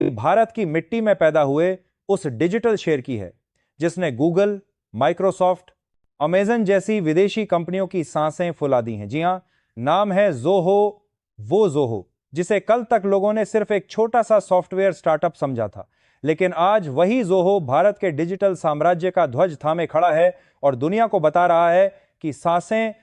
भारत की मिट्टी में पैदा हुए उस डिजिटल शेर की है जिसने गूगल, माइक्रोसॉफ्ट, अमेजन जैसी विदेशी कंपनियों की सांसें फुला दी हैं। जी हां, नाम है जोहो। वो जोहो जिसे कल तक लोगों ने सिर्फ एक छोटा सा सॉफ्टवेयर स्टार्टअप समझा था, लेकिन आज वही जोहो भारत के डिजिटल साम्राज्य का ध्वज थामे खड़ा है और दुनिया को बता रहा है कि सांसें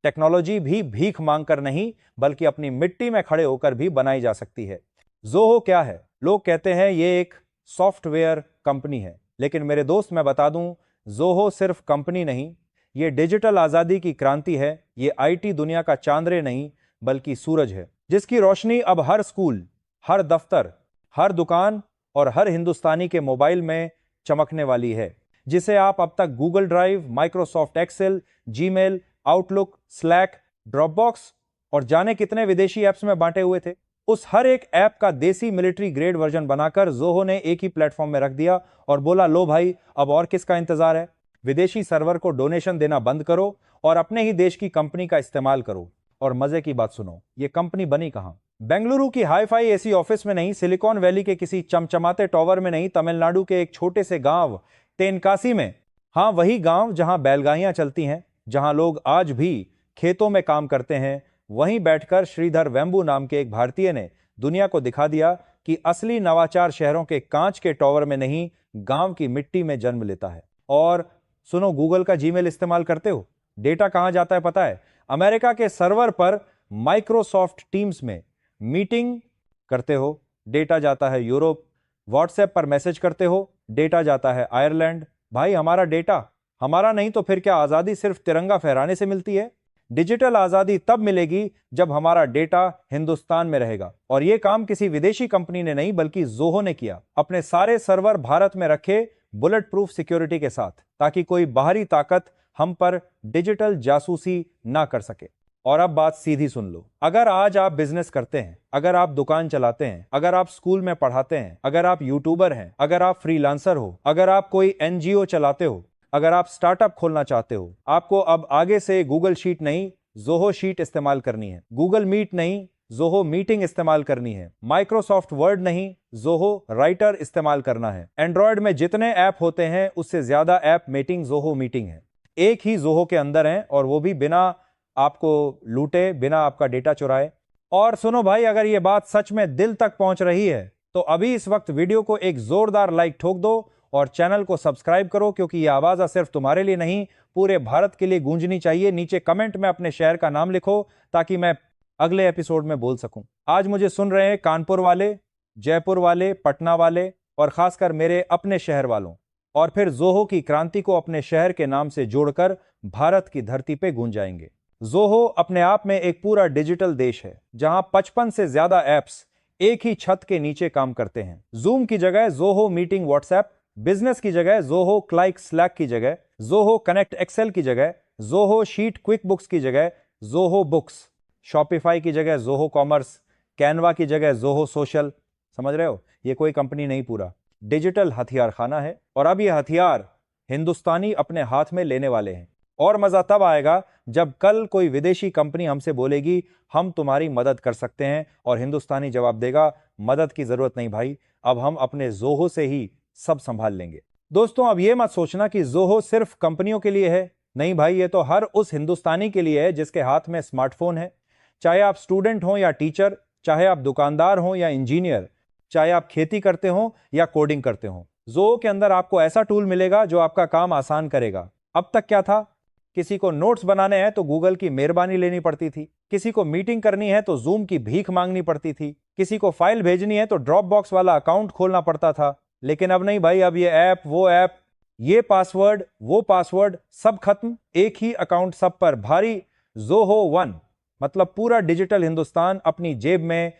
टेक्नोलॉजी भी भीख मांगकर नहीं बल्कि अपनी मिट्टी में खड़े होकर भी बनाई जा सकती है। जोहो क्या है? लोग कहते हैं ये एक सॉफ्टवेयर कंपनी है, लेकिन मेरे दोस्त मैं बता दूं, जोहो सिर्फ कंपनी नहीं, ये डिजिटल आजादी की क्रांति है। ये आईटी दुनिया का चांद्रे नहीं बल्कि सूरज है, जिसकी रोशनी अब हर स्कूल, हर दफ्तर, हर दुकान और हर हिंदुस्तानी के मोबाइल में चमकने वाली है। जिसे आप अब तक Google Drive, Microsoft Excel, Gmail, Outlook, Slack, Dropbox और जाने कितने विदेशी ऐप्स में बांटे हुए थे, उस हर एक ऐप का देसी मिलिट्री ग्रेड वर्जन बनाकर जोहो ने एक ही प्लेटफॉर्म में रख दिया और बोला, लो भाई, अब और किसका इंतजार है? विदेशी सर्वर को डोनेशन देना बंद करो और अपने ही देश की कंपनी का इस्तेमाल करो। और मजे की बात सुनो, ये कंपनी बनी कहां? बेंगलुरु की हाई-फाई एसी ऑफिस में नहीं, सिलिकॉन वैली के किसी चमचमाते टॉवर में नहीं, तमिलनाडु के एक छोटे से गांव तेनकासी में। हां, वही गांव जहां बैलगाड़ियां चलती हैं, जहां लोग आज भी खेतों में काम करते हैं। वहीं बैठकर श्रीधर वेंबू नाम के एक भारतीय ने दुनिया को दिखा दिया कि असली नवाचार शहरों के कांच के टॉवर में नहीं, गांव की मिट्टी में जन्म लेता है। और सुनो, गूगल का जीमेल इस्तेमाल करते हो? डेटा कहां जाता है पता है? अमेरिका के सर्वर पर माइक्रोसॉफ्ट टीम्स में मीटिंग करते हो, डेटा जाता है यूरोप। व्हाट्सएप पर मैसेज करते हो, डेटा जाता है आयरलैंड। भाई, हमारा डेटा हमारा नहीं तो फिर क्या आजादी सिर्फ तिरंगा फहराने से मिलती है? डिजिटल आजादी तब मिलेगी जब हमारा डेटा हिंदुस्तान में रहेगा। और यह काम किसी विदेशी कंपनी ने नहीं बल्कि जोहो ने किया, अपने सारे सर्वर भारत में रखे, बुलेट प्रूफ सिक्योरिटी के साथ, ताकि कोई बाहरी ताकत हम पर डिजिटल जासूसी ना कर सके। और अब बात सीधी सुन लो, अगर आज आप बिजनेस करते हैं, अगर आप दुकान चलाते हैं, अगर आप स्कूल में पढ़ाते हैं, अगर आप यूट्यूबर हैं, अगर आप फ्रीलांसर हो, अगर आप कोई एनजीओ चलाते हो, अगर आप स्टार्टअप खोलना चाहते हो, आपको अब आगे से गूगल शीट नहीं, जोहो शीट इस्तेमाल करनी है। गूगल मीट नहीं, जोहो मीटिंग इस्तेमाल करनी है। माइक्रोसॉफ्ट वर्ड नहीं, जोहो राइटर इस्तेमाल करना है। एंड्रॉयड में जितने ऐप होते हैं उससे ज्यादा ऐप मीटिंग जोहो मीटिंग है। एक ही जोहो के अंदर है, और वो भी बिना आपको लूटे, बिना आपका डेटा चुराए। और सुनो भाई, अगर ये बात सच में दिल तक पहुंच रही है तो अभी इस वक्त वीडियो को एक जोरदार लाइक ठोक दो और चैनल को सब्सक्राइब करो, क्योंकि ये आवाज सिर्फ तुम्हारे लिए नहीं, पूरे भारत के लिए गूंजनी चाहिए। नीचे कमेंट में अपने शहर का नाम लिखो ताकि मैं अगले एपिसोड में बोल सकूं। आज मुझे सुन रहे हैं कानपुर वाले, जयपुर वाले, पटना वाले और खासकर मेरे अपने शहर वालों। और फिर जोहो की क्रांति को अपने शहर के नाम से जोड़कर भारत की धरती पे गूंजाएंगे। जोहो अपने आप में एक पूरा डिजिटल देश है, जहां 55 से ज्यादा ऐप्स एक ही छत के नीचे काम करते हैं। जूम की जगह जोहो मीटिंग व्हाट्सएप, बिजनेस की जगह जोहो क्लाइक स्लैक की जगह, जोहो कनेक्ट एक्सेल की जगह, जोहो शीट क्विक बुक्स की जगह जोहो बुक्स, शॉपिफाई की जगह जोहो कॉमर्स, कैनवा की जगह जोहो सोशल। समझ रहे हो? ये कोई कंपनी नहीं, पूरा डिजिटल हथियार खाना है। और अब ये हथियार हिंदुस्तानी अपने हाथ में लेने वाले हैं। और मजा तब आएगा जब कल कोई विदेशी कंपनी हमसे बोलेगी हम तुम्हारी मदद कर सकते हैं, और हिंदुस्तानी जवाब देगा, मदद की जरूरत नहीं भाई, अब हम अपने जोहो से ही सब संभाल लेंगे। दोस्तों, अब यह मत सोचना कि जोहो सिर्फ कंपनियों के लिए है। नहीं भाई, ये तो हर उस हिंदुस्तानी के लिए है जिसके हाथ में स्मार्टफोन है। चाहे आप स्टूडेंट हो या टीचर, चाहे आप दुकानदार हो या इंजीनियर, चाहे आप खेती करते हो या कोडिंग करते हो, जोहो के अंदर आपको ऐसा टूल मिलेगा जो आपका काम आसान करेगा। अब तक क्या था? किसी को नोट्स बनाने हैं तो गूगल की मेहरबानी लेनी पड़ती थी, किसी को मीटिंग करनी है तो जूम की भीख मांगनी पड़ती थी, किसी को फाइल भेजनी है तो ड्रॉप बॉक्स वाला अकाउंट खोलना पड़ता था। लेकिन अब नहीं भाई, अब ये ऐप वो ऐप, ये पासवर्ड वो पासवर्ड, सब खत्म, एक ही अकाउंट सब पर भारी। जोहो वन, मतलब पूरा डिजिटल हिंदुस्तान अपनी जेब में।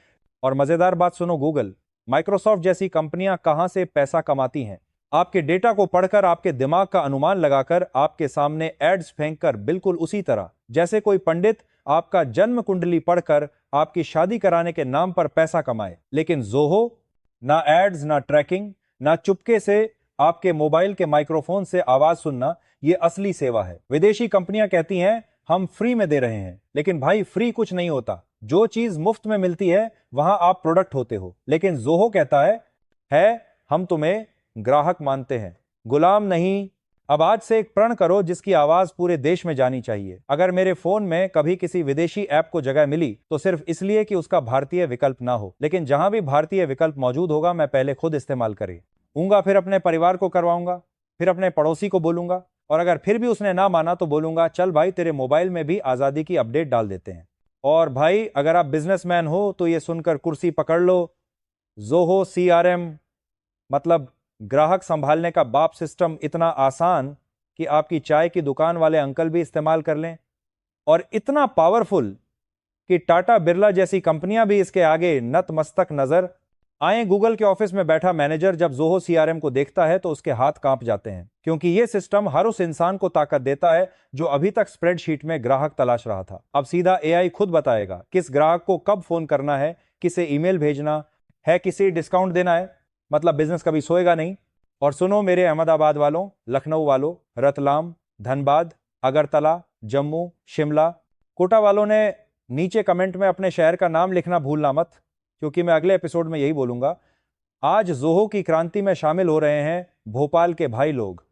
और मजेदार बात सुनो, गूगल, माइक्रोसॉफ्ट जैसी कंपनियां कहां से पैसा कमाती हैं? आपके डेटा को पढ़कर, आपके दिमाग का अनुमान लगाकर, आपके सामने एड्स फेंककर, बिल्कुल उसी तरह जैसे कोई पंडित आपका जन्म कुंडली पढ़कर आपकी शादी कराने के नाम पर पैसा कमाए। लेकिन जोहो, ना एड्स, ना ट्रैकिंग, ना चुपके से आपके मोबाइल के माइक्रोफोन से आवाज सुनना, यह असली सेवा है। विदेशी कंपनियां कहती हैं हम फ्री में दे रहे हैं, लेकिन भाई फ्री कुछ नहीं होता। जो चीज मुफ्त में मिलती है वहां आप प्रोडक्ट होते हो। लेकिन जोहो कहता है है, हम तुम्हें ग्राहक मानते हैं, गुलाम नहीं। अब आज से एक प्रण करो जिसकी आवाज पूरे देश में जानी चाहिए। अगर मेरे फोन में कभी किसी विदेशी ऐप को जगह मिली तो सिर्फ इसलिए कि उसका भारतीय विकल्प ना हो, लेकिन जहां भी भारतीय विकल्प मौजूद होगा मैं पहले खुद इस्तेमाल करूंगा, फिर अपने परिवार को करवाऊंगा, फिर अपने पड़ोसी को बोलूंगा, और अगर फिर भी उसने ना माना तो बोलूंगा चल भाई तेरे मोबाइल में भी आजादी की अपडेट डाल देते हैं। और भाई अगर आप बिजनेसमैन हो तो ये सुनकर कुर्सी पकड़ लो, ज़ोहो CRM मतलब ग्राहक संभालने का बाप सिस्टम इतना आसान कि आपकी चाय की दुकान वाले अंकल भी इस्तेमाल कर लें, और इतना पावरफुल कि टाटा बिरला जैसी कंपनियां भी इसके आगे नतमस्तक नजर आए। गूगल के ऑफिस में बैठा मैनेजर जब ज़ोहो CRM को देखता है तो उसके हाथ कांप जाते हैं, क्योंकि यह सिस्टम हर उस इंसान को ताकत देता है जो अभी तक स्प्रेडशीट में ग्राहक तलाश रहा था। अब सीधा AI खुद बताएगा किस ग्राहक को कब फोन करना है, किसे ईमेल भेजना है, किसे डिस्काउंट देना है। मतलब बिजनेस कभी सोएगा नहीं। और सुनो मेरे अहमदाबाद वालों, लखनऊ वालों, रतलाम, धनबाद, अगरतला, जम्मू, शिमला, कोटा वालों ने नीचे कमेंट में अपने शहर का नाम लिखना भूलना मत, क्योंकि मैं अगले एपिसोड में यही बोलूंगा। आज ज़ोहो की क्रांति में शामिल हो रहे हैं भोपाल के भाई लोग,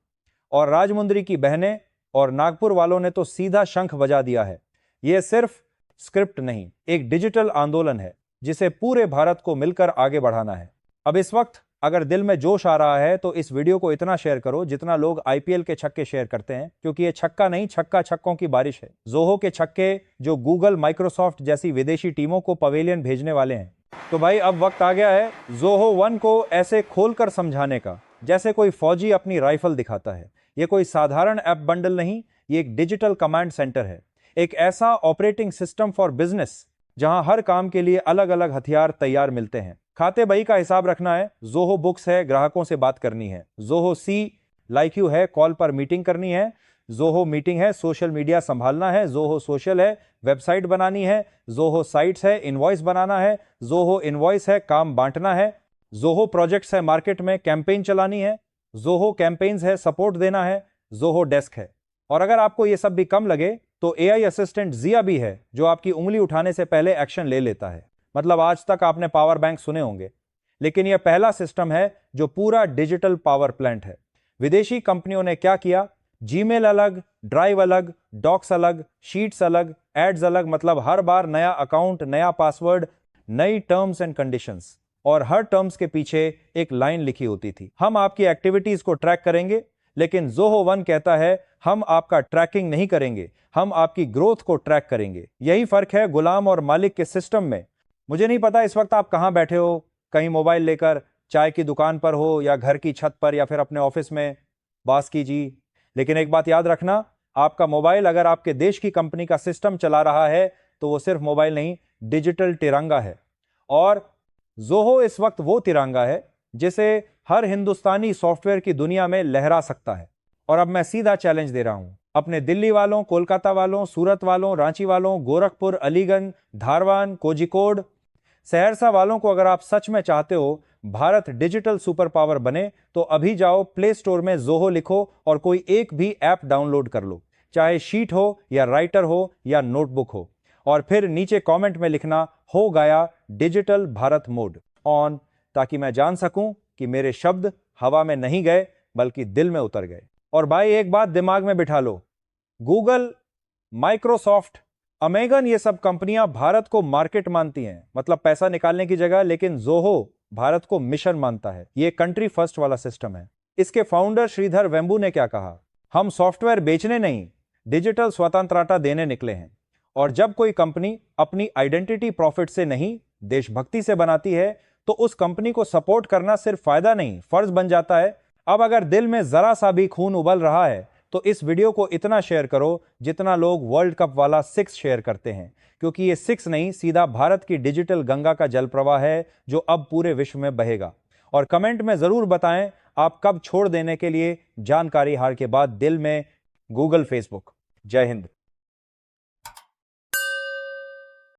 और राजमुंदरी की बहनें, और नागपुर वालों ने तो सीधा शंख बजा दिया है। यह सिर्फ स्क्रिप्ट नहीं, एक डिजिटल आंदोलन है जिसे पूरे भारत को मिलकर आगे बढ़ाना है। अब इस वक्त अगर दिल में जोश आ रहा है तो इस वीडियो को इतना शेयर करो जितना लोग IPL के छक्के शेयर करते हैं, क्योंकि ये छक्का नहीं, छक्का छक्कों की बारिश है। ज़ोहो के छक्के जो गूगल, माइक्रोसॉफ्ट जैसी विदेशी टीमों को पवेलियन भेजने वाले हैं। तो भाई अब वक्त आ गया है ज़ोहो वन को ऐसे खोलकर समझाने का जैसे कोई फौजी अपनी राइफल दिखाता है। ये कोई साधारण ऐप बंडल नहीं, ये एक डिजिटल कमांड सेंटर है, एक ऐसा ऑपरेटिंग सिस्टम फॉर बिजनेस जहां हर काम के लिए अलग अलग हथियार तैयार मिलते हैं। खाते बही का हिसाब रखना है, ज़ोहो बुक्स है, ग्राहकों से बात करनी है, ज़ोहो सी लाइक यू है, कॉल पर मीटिंग करनी है, ज़ोहो मीटिंग है, सोशल मीडिया संभालना है, ज़ोहो सोशल है, वेबसाइट बनानी है, ज़ोहो साइट्स है, इनवॉइस बनाना है, ज़ोहो इनवॉइस है, काम बांटना है, ज़ोहो प्रोजेक्ट्स है, मार्केट में कैंपेन चलानी है, ज़ोहो कैंपेन्स है, सपोर्ट देना है, ज़ोहो डेस्क है। और अगर आपको ये सब भी कम लगे तो AI असिस्टेंट जिया भी है, जो आपकी उंगली उठाने से पहले एक्शन ले लेता है। मतलब आज तक आपने पावर बैंक सुने होंगे, लेकिन यह पहला सिस्टम है जो पूरा डिजिटल पावर प्लांट है। विदेशी कंपनियों ने क्या किया, जीमेल अलग, ड्राइव अलग, डॉक्स अलग, शीट्स अलग, एड्स अलग, मतलब हर बार नया अकाउंट, नया पासवर्ड, नई टर्म्स एंड कंडीशंस, और हर टर्म्स के पीछे एक लाइन लिखी होती थी, हम आपकी एक्टिविटीज को ट्रैक करेंगे। लेकिन ज़ोहो वन कहता है हम आपका ट्रैकिंग नहीं करेंगे, हम आपकी ग्रोथ को ट्रैक करेंगे। यही फर्क है गुलाम और मालिक के सिस्टम में। मुझे नहीं पता इस वक्त आप कहां बैठे हो, कहीं मोबाइल लेकर चाय की दुकान पर हो, या घर की छत पर, या फिर अपने ऑफिस में बास कीजिए, लेकिन एक बात याद रखना, आपका मोबाइल अगर आपके देश की कंपनी का सिस्टम चला रहा है तो वो सिर्फ मोबाइल नहीं, डिजिटल तिरंगा है। और ज़ोहो इस वक्त वो तिरंगा है जिसे हर हिंदुस्तानी सॉफ्टवेयर की दुनिया में लहरा सकता है। और अब मैं सीधा चैलेंज दे रहा हूं अपने दिल्ली वालों, कोलकाता वालों, सूरत वालों, रांची वालों, गोरखपुर, अलीगंज, धारवान, कोझिकोड, सहरसा वालों को, अगर आप सच में चाहते हो भारत डिजिटल सुपर पावर बने तो अभी जाओ प्ले स्टोर में ज़ोहो लिखो और कोई एक भी ऐप डाउनलोड कर लो, चाहे शीट हो या राइटर हो या नोटबुक हो, और फिर नीचे कमेंट में लिखना हो गया डिजिटल भारत मोड ऑन, ताकि मैं जान सकूं कि मेरे शब्द हवा में नहीं गए बल्कि दिल में उतर गए। और भाई एक बात दिमाग में बिठा लो, गूगल, माइक्रोसॉफ्ट, अमेजन, ये सब कंपनियां भारत को मार्केट मानती हैं, मतलब पैसा निकालने की जगह, लेकिन ज़ोहो भारत को मिशन मानता है। ये कंट्री फर्स्ट वाला सिस्टम है। इसके फाउंडर श्रीधर वेम्बू ने क्या कहा, हम सॉफ्टवेयर बेचने नहीं, डिजिटल स्वतंत्रता देने निकले हैं। और जब कोई कंपनी अपनी आइडेंटिटी प्रॉफिट से नहीं, देशभक्ति से बनाती है तो उस कंपनी को सपोर्ट करना सिर्फ फायदा नहीं, फर्ज बन जाता है। अब अगर दिल में जरा सा भी खून उबल रहा है तो इस वीडियो को इतना शेयर करो जितना लोग वर्ल्ड कप वाला 6 शेयर करते हैं, क्योंकि ये 6 नहीं, सीधा भारत की डिजिटल गंगा का जल प्रवाह है जो अब पूरे विश्व में बहेगा। और कमेंट में जरूर बताएं आप कब छोड़ देने के लिए जानकारी हार के बाद दिल में गूगल, फेसबुक। जय हिंद।